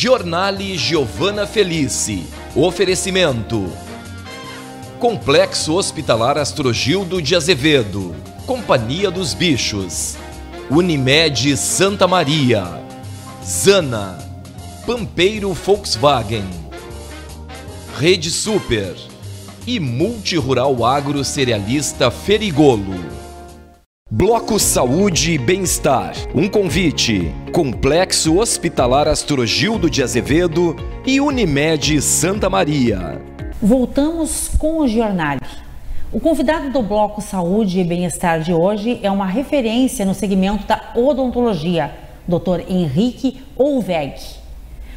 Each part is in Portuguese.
Giornale Giovana Felice. Oferecimento: Complexo Hospitalar Astrogildo de Azevedo, Companhia dos Bichos, Unimed Santa Maria, Zana, Pampeiro Volkswagen, Rede Super e Multirural Agro Cerealista Ferigolo. Bloco Saúde e Bem-Estar. Um convite: Complexo Hospitalar Astrogildo de Azevedo e Unimed Santa Maria. Voltamos com o Giornale. O convidado do Bloco Saúde e Bem-Estar de hoje é uma referência no segmento da odontologia, Dr. Henrique Ouveg.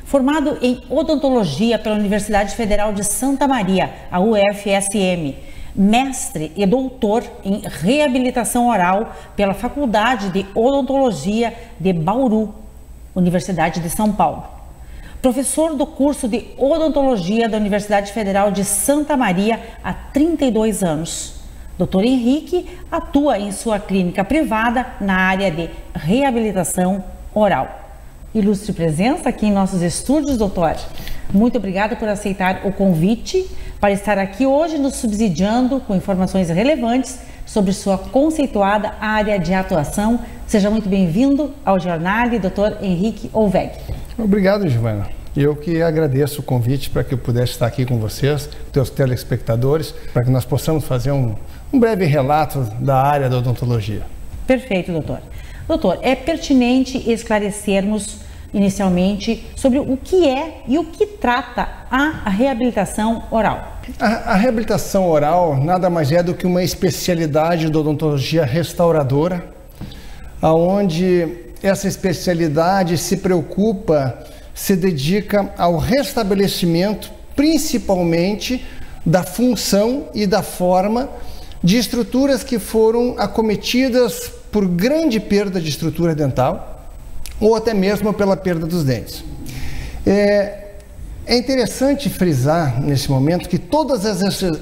Formado em odontologia pela Universidade Federal de Santa Maria, a UFSM, mestre e doutor em reabilitação oral pela Faculdade de Odontologia de Bauru, Universidade de São Paulo. Professor do curso de odontologia da Universidade Federal de Santa Maria há 32 anos. Dr. Henrique atua em sua clínica privada na área de reabilitação oral. Ilustre presença aqui em nossos estúdios, doutor. Muito obrigada por aceitar o convite para estar aqui hoje nos subsidiando com informações relevantes sobre sua conceituada área de atuação. Seja muito bem-vindo ao Giornale, Dr. Henrique Ouveg. Obrigado, Giovana. Eu que agradeço o convite para que eu pudesse estar aqui com vocês, teus telespectadores, para que nós possamos fazer um breve relato da área da odontologia. Perfeito, doutor. Doutor, é pertinente esclarecermos inicialmente sobre o que é e o que trata a reabilitação oral. A reabilitação oral nada mais é do que uma especialidade da odontologia restauradora, onde essa especialidade se preocupa, se dedica ao restabelecimento, principalmente da função e da forma de estruturas que foram acometidas por grande perda de estrutura dental ou até mesmo pela perda dos dentes. É interessante frisar nesse momento que todas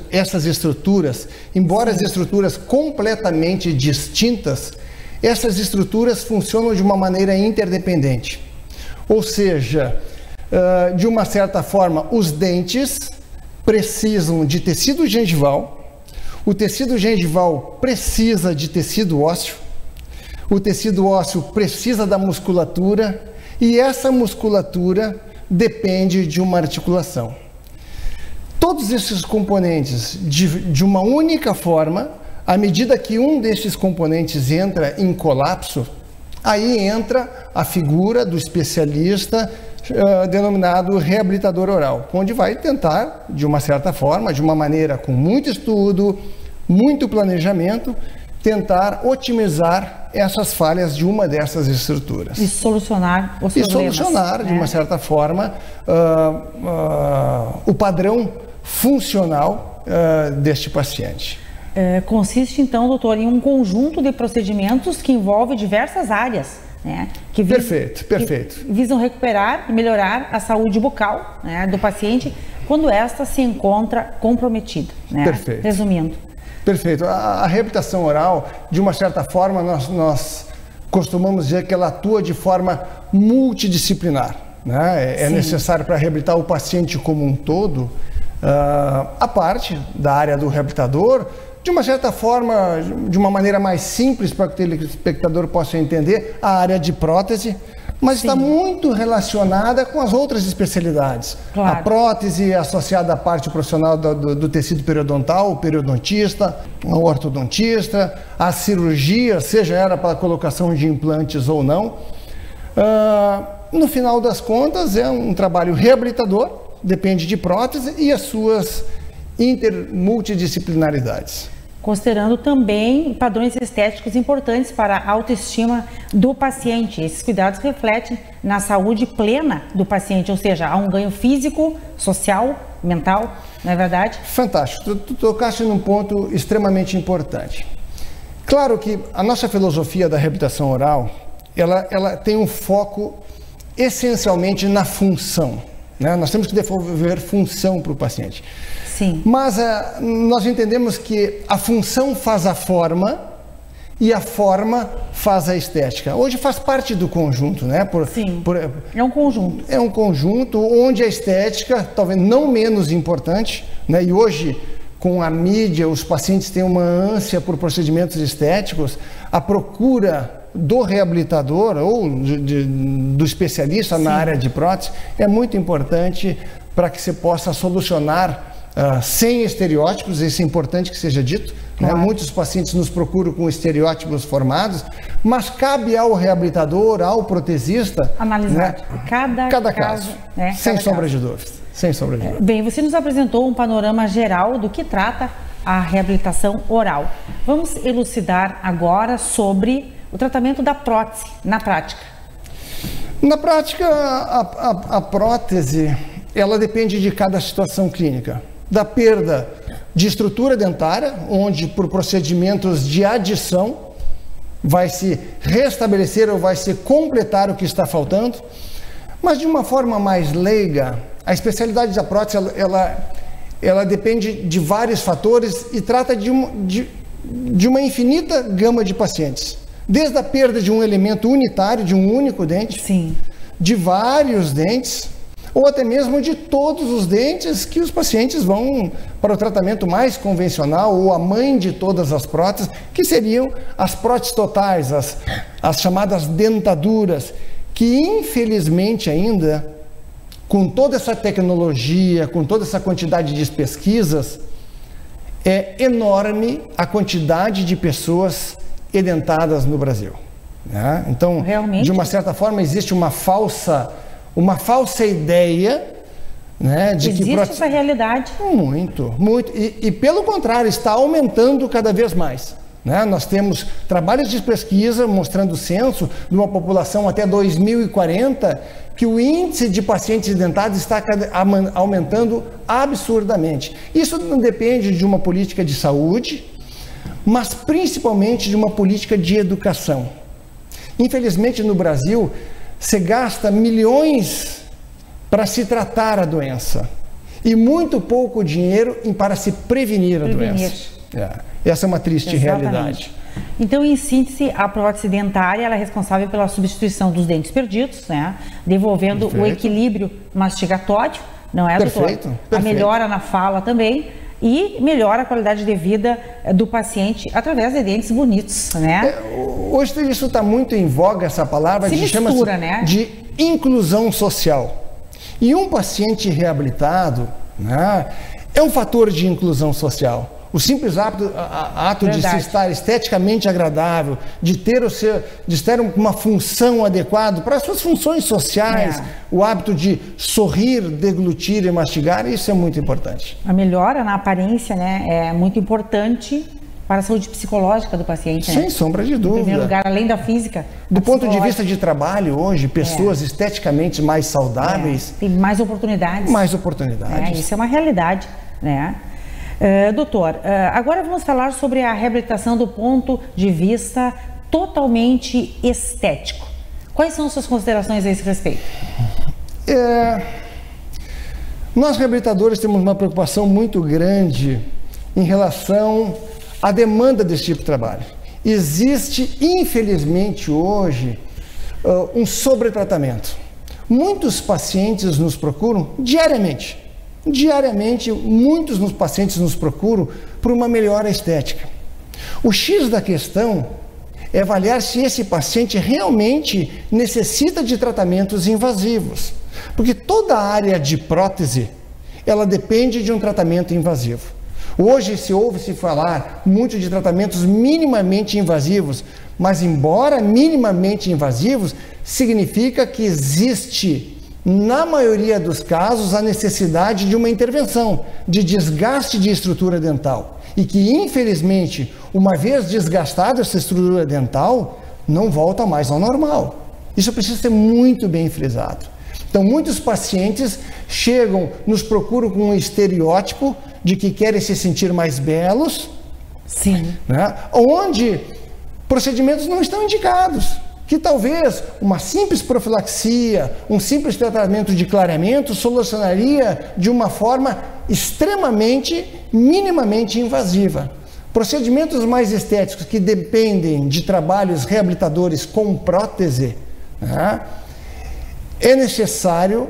essas estruturas, embora as estruturas completamente distintas, essas estruturas funcionam de uma maneira interdependente. Ou seja, de uma certa forma, os dentes precisam de tecido gengival, o tecido gengival precisa de tecido ósseo, o tecido ósseo precisa da musculatura e essa musculatura depende de uma articulação. Todos esses componentes de uma única forma, à medida que um desses componentes entra em colapso, aí entra a figura do especialista denominado reabilitador oral, onde vai tentar, de uma certa forma, de uma maneira com muito estudo, muito planejamento, tentar otimizar essas falhas de uma dessas estruturas. E solucionar os problemas. E solucionar, de uma certa forma, o padrão funcional deste paciente. Consiste, então, doutor, em um conjunto de procedimentos que envolve diversas áreas, né? Que visam recuperar e melhorar a saúde bucal, né, do paciente quando esta se encontra comprometida, né? Perfeito. Resumindo. Perfeito. A reabilitação oral, de uma certa forma, nós costumamos dizer que ela atua de forma multidisciplinar, né? É necessário para reabilitar o paciente como um todo, a parte da área do reabilitador, de uma certa forma, de uma maneira mais simples para que o telespectador possa entender, a área de prótese, mas está muito relacionada com as outras especialidades. Claro. A prótese associada à parte profissional do tecido periodontal, o periodontista, o ortodontista, a cirurgia, seja ela para a colocação de implantes ou não. No final das contas, é um trabalho reabilitador, depende de prótese e as suas multidisciplinaridades. Considerando também padrões estéticos importantes para a autoestima do paciente. Esses cuidados refletem na saúde plena do paciente, ou seja, há um ganho físico, social, mental, não é verdade? Fantástico. Tu tocaste num ponto extremamente importante. Claro que a nossa filosofia da reabilitação oral, ela tem um foco essencialmente na função, né? Nós temos que devolver função para o paciente. Sim. Mas nós entendemos que a função faz a forma e a forma faz a estética. Hoje faz parte do conjunto, né? Sim, é um conjunto. É um conjunto onde a estética, talvez não menos importante, né? E hoje, com a mídia, os pacientes têm uma ânsia por procedimentos estéticos, a procura do reabilitador ou do especialista na área de prótese é muito importante para que você possa solucionar sem estereótipos, isso é importante que seja dito, né? Muitos pacientes nos procuram com estereótipos formados, mas cabe ao reabilitador, ao protesista, analisar, né? cada caso, né? Sem sombra de dúvida. Sem sombra de dúvida. Bem, você nos apresentou um panorama geral do que trata a reabilitação oral. Vamos elucidar agora sobre o tratamento da prótese na prática. Na prática, a prótese, ela depende de cada situação clínica. Da perda de estrutura dentária, onde por procedimentos de adição vai se restabelecer ou vai se completar o que está faltando. Mas de uma forma mais leiga, a especialidade da prótese, ela depende de vários fatores e trata de uma infinita gama de pacientes. Desde a perda de um elemento unitário, de um único dente, sim, de vários dentes, ou até mesmo de todos os dentes que os pacientes vão para o tratamento mais convencional, ou a mãe de todas as próteses, que seriam as próteses totais, as chamadas dentaduras, que infelizmente ainda, com toda essa tecnologia, com toda essa quantidade de pesquisas, é enorme a quantidade de pessoas edentadas no Brasil, né? Então, realmente, de uma certa forma, existe uma falsa ideia, né, de que existe essa realidade. Muito. E pelo contrário, está aumentando cada vez mais, né? Nós temos trabalhos de pesquisa mostrando o censo de uma população até 2040, que o índice de pacientes dentados está aumentando absurdamente. Isso não depende de uma política de saúde, mas principalmente de uma política de educação. Infelizmente, no Brasil, se gasta milhões para se tratar a doença e muito pouco dinheiro para se prevenir a doença. Essa é uma triste realidade. Então, em síntese, a prótese dentária ela é responsável pela substituição dos dentes perdidos, né? Devolvendo o equilíbrio mastigatório, não é, doutor? Perfeito. A melhora na fala também e melhora a qualidade de vida do paciente através de dentes bonitos, né? Hoje isso está muito em voga, essa palavra, chama-se, né, de inclusão social. E um paciente reabilitado, né, é um fator de inclusão social. O simples ato de se estar esteticamente agradável, de ter uma função adequada para as suas funções sociais, o hábito de sorrir, deglutir e mastigar, isso é muito importante. A melhora na aparência, né, é muito importante para a saúde psicológica do paciente. Sem sombra de dúvida. Em primeiro lugar, além da física. Do ponto de vista de trabalho, hoje, pessoas esteticamente mais saudáveis... Tem mais oportunidades. Mais oportunidades. Isso é uma realidade, né? Doutor, agora vamos falar sobre a reabilitação do ponto de vista totalmente estético. Quais são suas considerações a esse respeito? Nós reabilitadores temos uma preocupação muito grande em relação à demanda desse tipo de trabalho. Existe, infelizmente, hoje, um sobretratamento. Muitos pacientes nos procuram diariamente. Diariamente, muitos pacientes nos procuram por uma melhora estética. O X da questão é avaliar se esse paciente realmente necessita de tratamentos invasivos. Porque toda a área de prótese, ela depende de um tratamento invasivo. Hoje ouve-se falar muito de tratamentos minimamente invasivos, mas embora minimamente invasivos, significa que existe, na maioria dos casos, a necessidade de uma intervenção, de desgaste de estrutura dental. E que, infelizmente, uma vez desgastada essa estrutura dental, não volta mais ao normal. Isso precisa ser muito bem frisado. Então, muitos pacientes nos procuram com um estereótipo de que querem se sentir mais belos. Sim. Né? Onde procedimentos não estão indicados. Que talvez uma simples profilaxia, um simples tratamento de clareamento solucionaria de uma forma extremamente, minimamente invasiva. Procedimentos mais estéticos que dependem de trabalhos reabilitadores com prótese, né, é necessário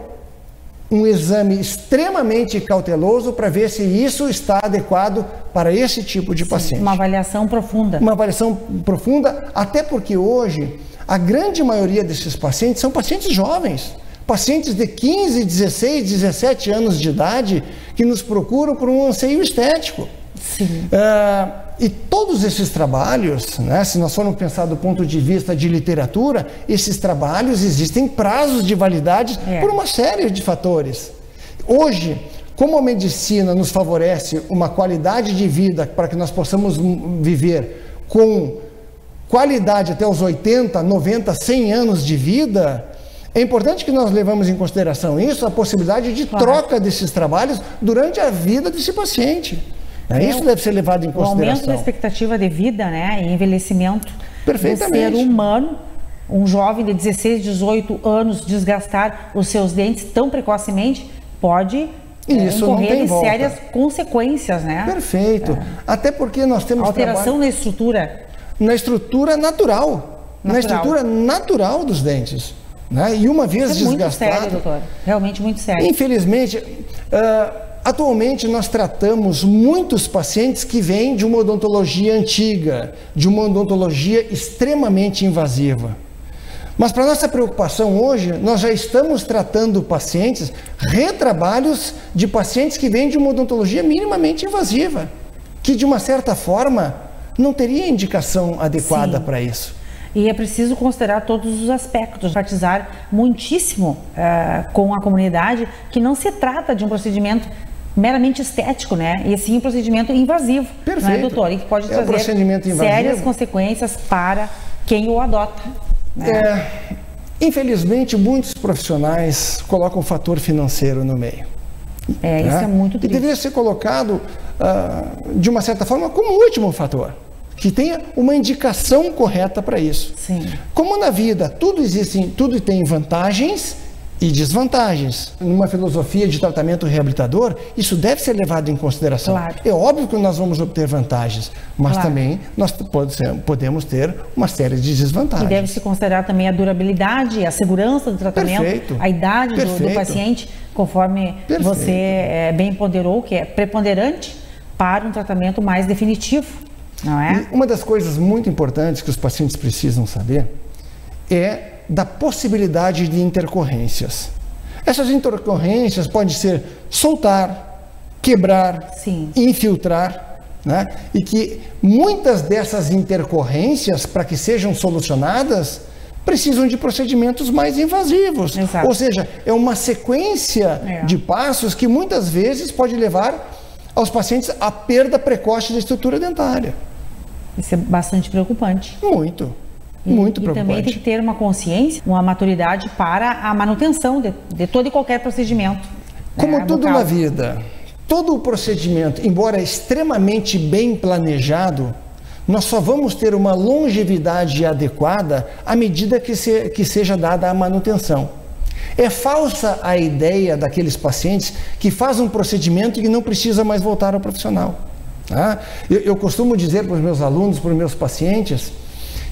um exame extremamente cauteloso para ver se isso está adequado para esse tipo de paciente. Uma avaliação profunda. Uma avaliação profunda, até porque hoje a grande maioria desses pacientes são pacientes jovens, pacientes de 15, 16, 17 anos de idade que nos procuram por um anseio estético. Sim. E todos esses trabalhos, né, se nós formos pensar do ponto de vista de literatura, esses trabalhos existem prazos de validade por uma série de fatores. Hoje, como a medicina nos favorece uma qualidade de vida para que nós possamos viver com qualidade até os 80, 90, 100 anos de vida, é importante que nós levemos em consideração isso, a possibilidade de troca desses trabalhos durante a vida desse paciente. Isso deve ser levado em consideração. O aumento da expectativa de vida, né, e envelhecimento do ser humano, um jovem de 16, 18 anos desgastar os seus dentes tão precocemente pode incorrer em sérias consequências, né? Perfeito. Até porque nós temos alteração na estrutura. Na estrutura natural. Na estrutura natural dos dentes. Né? E uma vez desgastado... Muito sério, doutor. Realmente muito sério. Infelizmente... atualmente nós tratamos muitos pacientes que vêm de uma odontologia antiga, de uma odontologia extremamente invasiva. Mas para nossa preocupação hoje, nós já estamos tratando pacientes, retrabalhos de pacientes que vêm de uma odontologia minimamente invasiva, que de uma certa forma não teria indicação adequada para isso. E é preciso considerar todos os aspectos, enfatizar muitíssimo com a comunidade que não se trata de um procedimento meramente estético, né? E sim um procedimento invasivo, perfeito, não é, doutor? E que pode trazer sérias consequências para quem o adota. Né? Infelizmente, muitos profissionais colocam o fator financeiro no meio. Isso é muito triste. E deveria ser colocado, de uma certa forma, como último fator. Que tenha uma indicação correta para isso. Sim. Como na vida tudo tem vantagens e desvantagens. Numa filosofia de tratamento reabilitador, isso deve ser levado em consideração. Claro. É óbvio que nós vamos obter vantagens, mas também nós podemos ter uma série de desvantagens. E deve-se considerar também a durabilidade, a segurança do tratamento, a idade do paciente, conforme você bem ponderou, que é preponderante para um tratamento mais definitivo. Não é? E uma das coisas muito importantes que os pacientes precisam saber é da possibilidade de intercorrências. Essas intercorrências podem ser soltar, quebrar, infiltrar, né? E que muitas dessas intercorrências, para que sejam solucionadas, precisam de procedimentos mais invasivos. Exato. Ou seja, é uma sequência de passos que muitas vezes pode levar aos pacientes à perda precoce da estrutura dentária. Isso é bastante preocupante. Muito preocupante. E também tem que ter uma consciência, uma maturidade para a manutenção de todo e qualquer procedimento. Como tudo na vida, todo o procedimento, embora extremamente bem planejado, nós só vamos ter uma longevidade adequada à medida que seja dada a manutenção. É falsa a ideia daqueles pacientes que fazem um procedimento e que não precisa mais voltar ao profissional. Tá? Eu costumo dizer para os meus alunos, para os meus pacientes,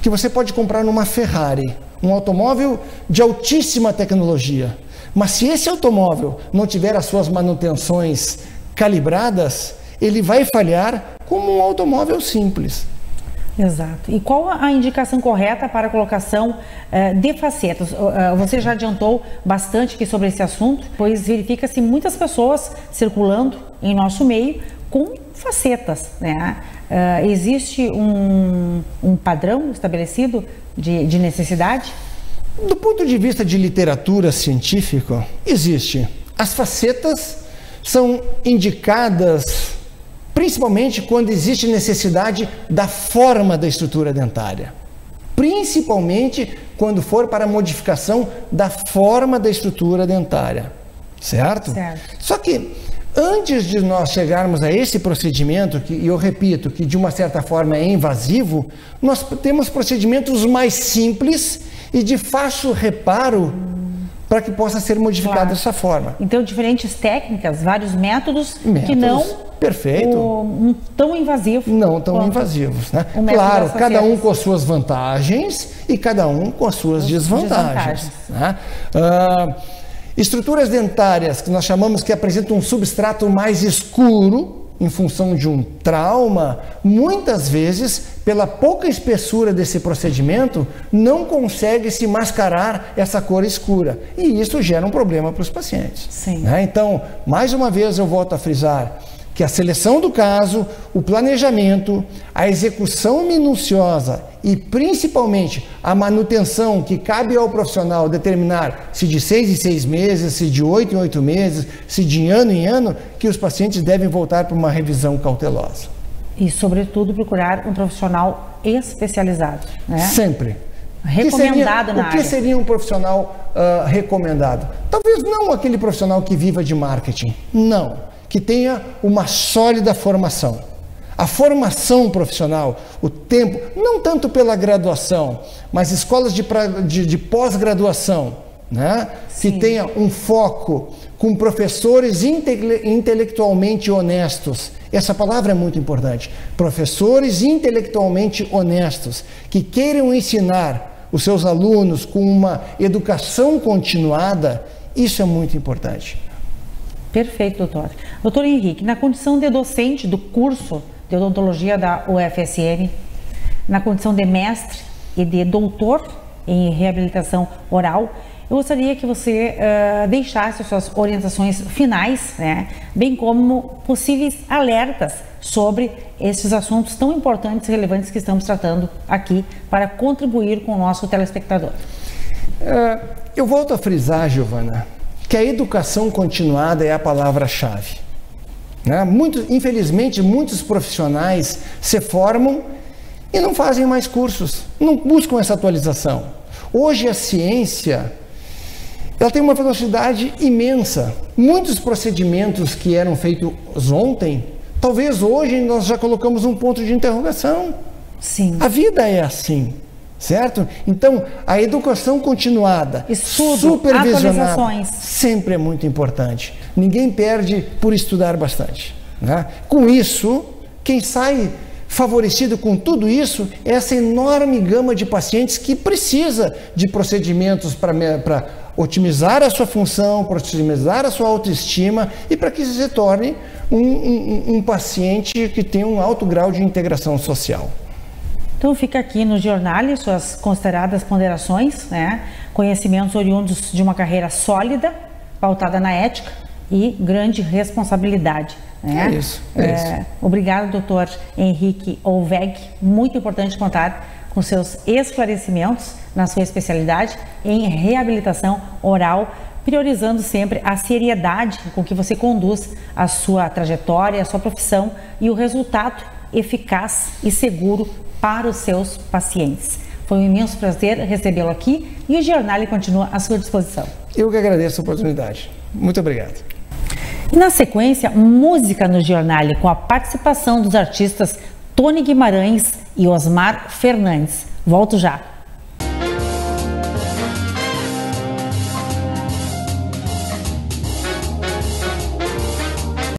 que você pode comprar numa Ferrari, um automóvel de altíssima tecnologia, mas se esse automóvel não tiver as suas manutenções calibradas, ele vai falhar como um automóvel simples. Exato. E qual a indicação correta para a colocação de facetas? Você já adiantou bastante aqui sobre esse assunto, pois verifica-se muitas pessoas circulando em nosso meio com facetas, né? Existe um padrão estabelecido de necessidade? Do ponto de vista de literatura científica, existe. As facetas são indicadas principalmente quando existe necessidade da forma da estrutura dentária. Principalmente quando for para a modificação da forma da estrutura dentária. Certo? Só que antes de nós chegarmos a esse procedimento, que eu repito, que de uma certa forma é invasivo, nós temos procedimentos mais simples e de fácil reparo para que possa ser modificado dessa forma. Então, diferentes técnicas, vários métodos que não Perfeito. Tão invasivo. Não tão invasivos, né? Claro, cada um com as suas vantagens e cada um com as suas desvantagens. Né? Estruturas dentárias que nós chamamos que apresentam um substrato mais escuro em função de um trauma, muitas vezes, pela pouca espessura desse procedimento, não consegue se mascarar essa cor escura. E isso gera um problema para os pacientes. Sim. Né? Então, mais uma vez eu volto a frisar que a seleção do caso, o planejamento, a execução minuciosa e principalmente a manutenção que cabe ao profissional determinar se de 6 em 6 meses, se de 8 em 8 meses, se de ano em ano, que os pacientes devem voltar para uma revisão cautelosa. E, sobretudo, procurar um profissional especializado, né? Sempre. Recomendado na área. O que seria um profissional recomendado? Talvez não aquele profissional que viva de marketing, não. Que tenha uma sólida formação. A formação profissional, o tempo, não tanto pela graduação, mas escolas de pós-graduação, né? Que tenha um foco com professores intelectualmente honestos. Essa palavra é muito importante. Professores intelectualmente honestos, que queiram ensinar os seus alunos com uma educação continuada, isso é muito importante. Perfeito, doutor. Doutor Henrique, na condição de docente do curso de odontologia da UFSM, na condição de mestre e de doutor em reabilitação oral, eu gostaria que você deixasse suas orientações finais, né, bem como possíveis alertas sobre esses assuntos tão importantes e relevantes que estamos tratando aqui para contribuir com o nosso telespectador. Eu volto a frisar, Giovana, que a educação continuada é a palavra-chave. Né? Infelizmente, muitos profissionais se formam e não fazem mais cursos, não buscam essa atualização. Hoje a ciência ela tem uma velocidade imensa. Muitos procedimentos que eram feitos ontem, talvez hoje nós já colocamos um ponto de interrogação. Sim. A vida é assim. Certo? Então, a educação continuada, estudo, supervisionada, atualizações, sempre é muito importante. Ninguém perde por estudar bastante. Né? Com isso, quem sai favorecido com tudo isso é essa enorme gama de pacientes que precisa de procedimentos para otimizar a sua função, para otimizar a sua autoestima e para que se torne um paciente que tenha um alto grau de integração social. Então fica aqui no Giornale suas consideradas ponderações, né? Conhecimentos oriundos de uma carreira sólida, pautada na ética e grande responsabilidade. Né? É isso. Obrigado, doutor Henrique Olveg. Muito importante contar com seus esclarecimentos na sua especialidade em reabilitação oral, priorizando sempre a seriedade com que você conduz a sua trajetória, a sua profissão e o resultado eficaz e seguro para os seus pacientes. Foi um imenso prazer recebê-lo aqui e o Giornale continua à sua disposição. Eu que agradeço a oportunidade. Muito obrigado. E na sequência, música no Giornale com a participação dos artistas Tony Guimarães e Osmar Fernandes. Volto já.